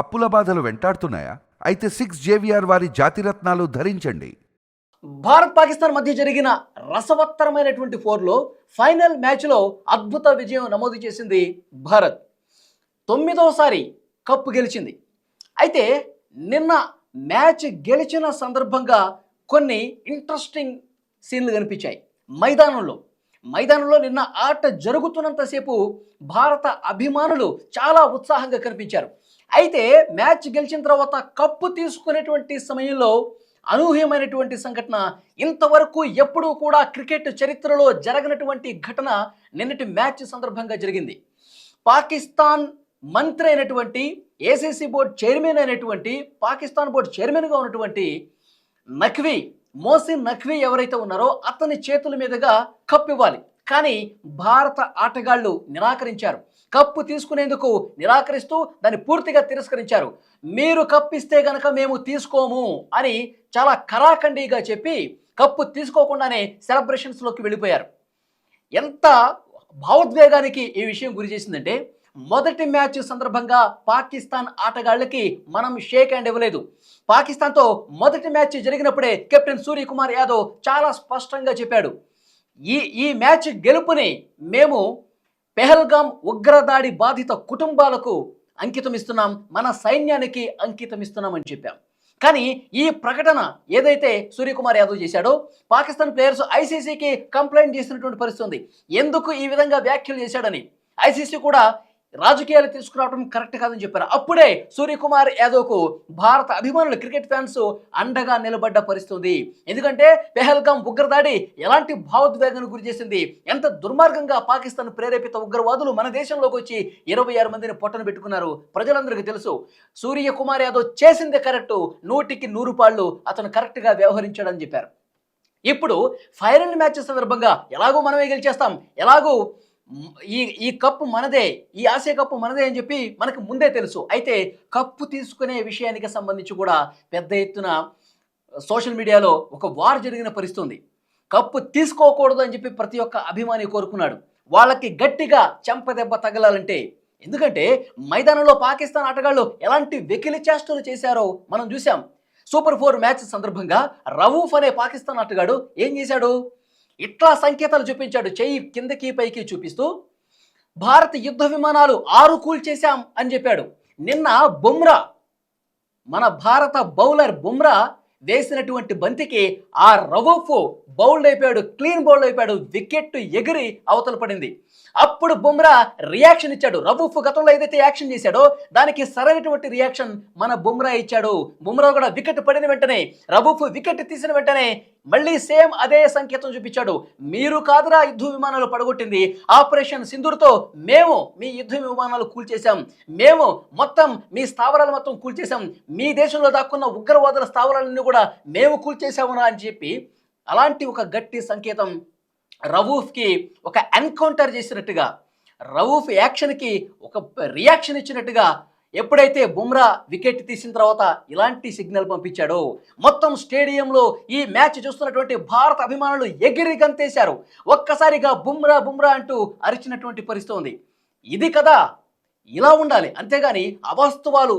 అప్పుల బాధలు వెంటాడుతున్నాయా? అయితే 6 జేవిఆర్ వారి జాతిరత్నాలు ధరించండి. భారత్ పాకిస్తాన్ మధ్య జరిగిన రసవత్తరమైనటువంటి పోర్లో ఫైనల్ మ్యాచ్లో అద్భుత విజయం నమోదు చేసింది భారత్. 9వ కప్పు గెలిచింది. అయితే నిన్న మ్యాచ్ గెలిచిన సందర్భంగా కొన్ని ఇంట్రెస్టింగ్ సీన్లు కనిపించాయి. మైదానంలో నిన్న ఆట జరుగుతున్నంతసేపు భారత అభిమానులు చాలా ఉత్సాహంగా కనిపించారు. అయితే మ్యాచ్ గెలిచిన తర్వాత కప్పు తీసుకునేటువంటి సమయంలో అనూహ్యమైనటువంటి సంఘటన, ఇంతవరకు ఎప్పుడూ కూడా క్రికెట్ చరిత్రలో జరగనటువంటి ఘటన నిన్నటి మ్యాచ్ సందర్భంగా జరిగింది. పాకిస్తాన్ మంత్రి అయినటువంటి ఏసీసీ బోర్డు చైర్మన్ అయినటువంటి పాకిస్తాన్ బోర్డు చైర్మన్గా ఉన్నటువంటి మోసిన్ నఖ్వీ ఎవరైతే ఉన్నారో అతని చేతుల మీదుగా కప్పు ఇవ్వాలి. కానీ భారత ఆటగాళ్లు నిరాకరించారు. కప్పు తీసుకునేందుకు నిరాకరిస్తూ దాన్ని పూర్తిగా తిరస్కరించారు. మీరు కప్పిస్తే గనక మేము తీసుకోము అని చాలా కరాఖండిగా చెప్పి కప్పు తీసుకోకుండానే సెలబ్రేషన్స్లోకి వెళ్ళిపోయారు. ఎంత భావోద్వేగానికి ఈ విషయం గురి చేసిందంటే, మొదటి మ్యాచ్ సందర్భంగా పాకిస్తాన్ ఆటగాళ్ళకి మనం షేక్ హ్యాండ్ ఇవ్వలేదు. పాకిస్తాన్తో మొదటి మ్యాచ్ జరిగినప్పుడే కెప్టెన్ సూర్యకుమార్ యాదవ్ చాలా స్పష్టంగా చెప్పాడు, ఈ మ్యాచ్ గెలుపుని మేము పెహల్గాం ఉగ్రదాడి బాధిత కుటుంబాలకు అంకితమిస్తున్నాం, మన సైన్యానికి అంకితమిస్తున్నామని చెప్పాం. కానీ ఈ ప్రకటన ఏదైతే సూర్యకుమార్ యాదవ్ చేశాడో, పాకిస్తాన్ ప్లేయర్స్ ఐసీసీకి కంప్లైంట్ చేసినటువంటి పరిస్థితి ఉంది. ఎందుకు ఈ విధంగా వ్యాఖ్యలు చేశాడని ఐసీసీ కూడా రాజకీయాలు తీసుకురావడం కరెక్ట్ కాదని చెప్పారు. అప్పుడే సూర్యకుమార్ యాదవ్కు భారత అభిమానులు, క్రికెట్ ఫ్యాన్స్ అండగా నిలబడ్డ పరిస్థితి. ఎందుకంటే పెహల్గాం ఉగ్రదాడి ఎలాంటి భావోద్వేగానికి గురి చేసింది, ఎంత దుర్మార్గంగా పాకిస్తాన్ ప్రేరేపిత ఉగ్రవాదులు మన దేశంలోకి వచ్చి 26 మందిని పొట్టను పెట్టుకున్నారు. ప్రజలందరికీ తెలుసు సూర్యకుమార్ యాదవ్ చేసింది కరెక్టు, 100కి 100 పాళ్ళు అతను కరెక్ట్గా వ్యవహరించాడని చెప్పారు. ఇప్పుడు ఫైనల్ మ్యాచ్ సందర్భంగా ఎలాగో మనమే గెలిచేస్తాం, ఎలాగో ఈ కప్పు మనదే, ఈ ఆసియా కప్పు మనదే అని చెప్పి మనకు ముందే తెలుసు. అయితే కప్పు తీసుకునే విషయానికి సంబంధించి కూడా పెద్ద ఎత్తున సోషల్ మీడియాలో ఒక వార్ జరిగిన పరిస్థితి ఉంది. కప్పు తీసుకోకూడదు అని చెప్పి ప్రతి ఒక్క అభిమాని కోరుకున్నాడు. వాళ్ళకి గట్టిగా చెంపదెబ్బ తగలాలంటే, ఎందుకంటే మైదానంలో పాకిస్తాన్ ఆటగాళ్ళు ఎలాంటి వెకిలి చేష్టలు చేశారో మనం చూసాం. సూపర్ 4 మ్యాచ్ సందర్భంగా రవూఫ్ అనే పాకిస్తాన్ ఆటగాడు ఏం చేశాడు, ఇట్లా సంకేతాలు చూపించాడు, చెయ్యి కిందకి పైకి చూపిస్తూ భారత యుద్ధ విమానాలు 6 కూల్చేశాం అని చెప్పాడు. నిన్న మన భారత బౌలర్ బుమ్రా వేసినటువంటి బంతికి ఆ రవూఫ్ బౌల్డ్ అయిపోయాడు, క్లీన్ బౌల్డ్ అయిపోయాడు, వికెట్ ఎగిరి అవతల పడింది. అప్పుడు బుమ్రా రియాక్షన్ ఇచ్చాడు. రవూఫ్ గతంలో ఏదైతే యాక్షన్ చేశాడో దానికి సరైనటువంటి రియాక్షన్ మన బుమ్రా ఇచ్చాడు. బుమ్రా కూడా వికెట్ పడిన వెంటనే, రవూఫ్ వికెట్ తీసిన వెంటనే మళ్ళీ సేమ్ అదే సంకేతం చూపించాడు, మీరు కాదురా యుద్ధ విమానాలు పడగొట్టింది, ఆపరేషన్ సింధూర్తో మేము మీ యుద్ధ విమానాలు కూల్చేశాం, మేము మొత్తం మీ స్థావరాలు మొత్తం కూల్చేశాం, మీ దేశంలో దాక్కున్న ఉగ్రవాదుల స్థావరాలన్నీ కూడా మేము కూల్చేశామునా అని చెప్పి అలాంటి ఒక గట్టి సంకేతం రవూఫ్కి ఒక ఎన్కౌంటర్ చేసినట్టుగా, రవూఫ్ యాక్షన్కి ఒక రియాక్షన్ ఇచ్చినట్టుగా ఎప్పుడైతే బుమ్రా వికెట్ తీసిన తర్వాత ఇలాంటి సిగ్నల్ పంపించాడో, మొత్తం స్టేడియంలో ఈ మ్యాచ్ చూస్తున్నటువంటి భారత అభిమానులు ఎగిరి గంతేశారు. ఒక్కసారిగా బుమ్రా బుమ్రా అంటూ అరిచినటువంటి పరిస్థితి ఉంది. ఇది కదా, ఇలా ఉండాలి. అంతేగాని అవాస్తవాలు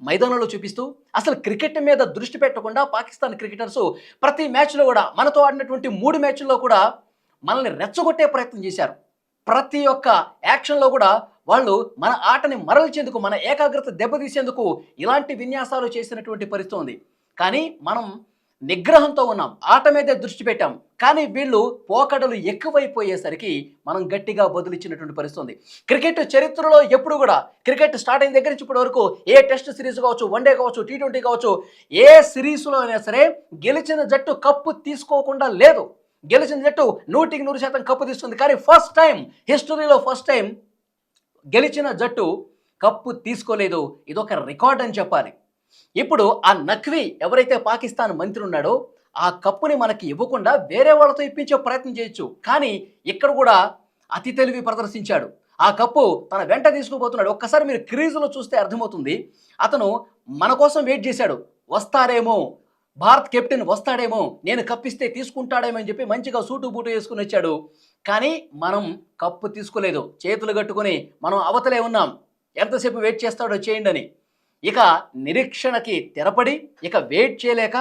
మైదానంలో చూపిస్తూ అసలు క్రికెట్ మీద దృష్టి పెట్టకుండా పాకిస్తాన్ క్రికెటర్స్ ప్రతి మ్యాచ్లో కూడా, మనతో ఆడినటువంటి 3 మ్యాచ్ల్లో కూడా మనల్ని రెచ్చగొట్టే ప్రయత్నం చేశారు. ప్రతి ఒక్క యాక్షన్లో కూడా వాళ్ళు మన ఆటని మరల్చేందుకు, మన ఏకాగ్రత దెబ్బతీసేందుకు ఇలాంటి విన్యాసాలు చేసినటువంటి పరిస్థితి ఉంది. కానీ మనం నిగ్రహంతో ఉన్నాం, ఆట మీదే దృష్టి పెట్టాం. కానీ వీళ్ళు పోకడలు ఎక్కువైపోయేసరికి మనం గట్టిగా బదులిచ్చినటువంటి పరిస్థితి ఉంది. క్రికెట్ చరిత్రలో ఎప్పుడు కూడా, క్రికెట్ స్టార్ట్ అయిన దగ్గర నుంచి ఇప్పటి వరకు ఏ టెస్ట్ సిరీస్ కావచ్చు, వన్డే కావచ్చు, T20 కావచ్చు, ఏ సిరీస్లో అయినా సరే గెలిచిన జట్టు కప్పు తీసుకోకుండా లేదు. గెలిచిన జట్టు 100కి 100% కప్పు తీసుకుంది. కానీ హిస్టరీలో ఫస్ట్ టైం గెలిచిన జట్టు కప్పు తీసుకోలేదు. ఇదొక రికార్డ్ అని చెప్పాలి. ఇప్పుడు ఆ నఖ్వీ ఎవరైతే పాకిస్తాన్ మంత్రి ఉన్నాడో ఆ కప్పుని మనకి ఇవ్వకుండా వేరే వాళ్ళతో ఇప్పించే ప్రయత్నం చేయొచ్చు. కానీ ఇక్కడ కూడా అతి తెలివి ప్రదర్శించాడు. ఆ కప్పు తన వెంట తీసుకుపోతున్నాడు. ఒక్కసారి మీరు క్రీజులో చూస్తే అర్థమవుతుంది. అతను మన కోసం వెయిట్ చేశాడు, వస్తారేమో, భారత్ కెప్టెన్ వస్తాడేమో, నేను కప్పిస్తే తీసుకుంటాడేమో అని చెప్పి మంచిగా సూటు బూటు వేసుకుని వచ్చాడు. కానీ మనం కప్పు తీసుకోలేదు. చేతులు కట్టుకుని మనం అవతలే ఉన్నాం, ఎంతసేపు వెయిట్ చేస్తాడో చేయండి అని. ఇక నిరీక్షణకి తెరపడి ఇక వెయిట్ చేయలేక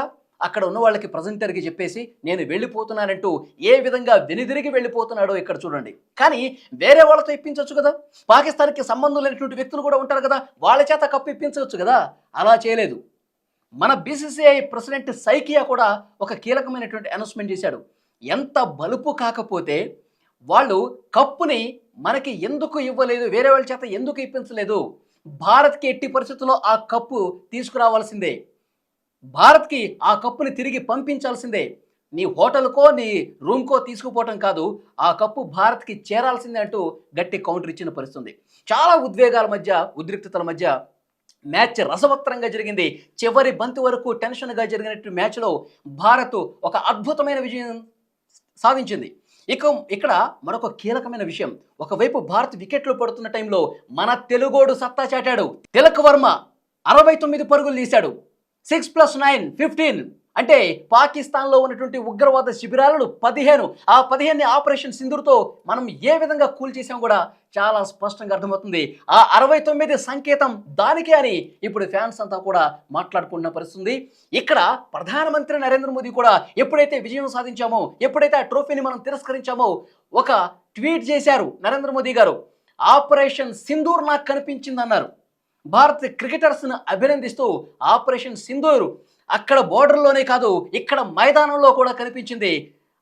అక్కడ ఉన్న వాళ్ళకి ప్రజెంటర్కి చెప్పేసి నేను వెళ్ళిపోతున్నానంటూ ఏ విధంగా వెనుదిరిగి వెళ్ళిపోతున్నాడో ఇక్కడ చూడండి. కానీ వేరే వాళ్ళతో ఇప్పించవచ్చు కదా, పాకిస్తాన్కి సంబంధం లేనటువంటి వ్యక్తులు కూడా ఉంటారు కదా, వాళ్ళ చేత కప్పు ఇప్పించవచ్చు కదా, అలా చేయలేదు. మన బీసీసీఐ ప్రెసిడెంట్ సైకియా కూడా ఒక కీలకమైనటువంటి అనౌన్స్మెంట్ చేశాడు. ఎంత బలుపు కాకపోతే వాళ్ళు కప్పుని మనకి ఎందుకు ఇవ్వలేదు, వేరే వాళ్ళ చేత ఎందుకు ఇప్పించలేదు, భారత్కి ఎట్టి పరిస్థితుల్లో ఆ కప్పు తీసుకురావాల్సిందే, భారత్కి ఆ కప్పుని తిరిగి పంపించాల్సిందే, నీ హోటల్కో నీ రూమ్కో తీసుకుపోవటం కాదు, ఆ కప్పు భారత్కి చేరాల్సిందే అంటూ గట్టి కౌంటర్ ఇచ్చిన పరిస్థితుంది. చాలా ఉద్వేగాల మధ్య, ఉద్రిక్తతల మధ్య మ్యాచ్ రసవత్తరంగా జరిగింది. చివరి బంతి వరకు టెన్షన్గా జరిగినట్టు మ్యాచ్లో భారత్ ఒక అద్భుతమైన విజయం సాధించింది. ఇక్కడ మరొక కీలకమైన విషయం, ఒకవైపు భారత్ వికెట్లు పడుతున్న టైంలో మన తెలుగోడు సత్తా చాటాడు. తిలక్ వర్మ 69 పరుగులు తీశాడు. 6+9 15 అంటే పాకిస్తాన్లో ఉన్నటువంటి ఉగ్రవాద శిబిరాలను 15, ఆ 15ని ఆపరేషన్ సింధూర్తో మనం ఏ విధంగా కూల్ చేసాం కూడా చాలా స్పష్టంగా అర్థమవుతుంది. ఆ 69 సంకేతం దానికే అని ఇప్పుడు ఫ్యాన్స్ అంతా కూడా మాట్లాడుకున్న పరిస్థితుంది. ఇక్కడ ప్రధానమంత్రి నరేంద్ర మోదీ కూడా ఎప్పుడైతే విజయం సాధించామో, ఎప్పుడైతే ఆ ట్రోఫీని మనం తిరస్కరించామో ఒక ట్వీట్ చేశారు నరేంద్ర మోదీ గారు. ఆపరేషన్ సింధూర్ నాకు కనిపించిందన్నారు. భారత క్రికెటర్స్ను అభినందిస్తూ ఆపరేషన్ సింధూర్ అక్కడ బోర్డర్లోనే కాదు, ఇక్కడ మైదానంలో కూడా కనిపించింది.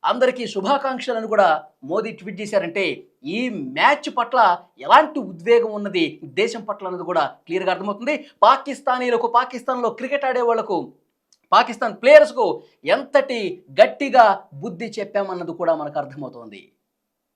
అందరికీ శుభాకాంక్షలను కూడా మోదీ ట్వీట్ చేశారంటే ఈ మ్యాచ్ పట్ల ఎలాంటి ఉద్వేగం ఉన్నది దేశం పట్ల అన్నది కూడా క్లియర్గా అర్థమవుతుంది. పాకిస్తానీలకు, పాకిస్తాన్లో క్రికెట్ ఆడే వాళ్లకు, పాకిస్తాన్ ప్లేయర్స్కు ఎంతటి గట్టిగా బుద్ధి చెప్పామన్నది కూడా మనకు అర్థమవుతోంది.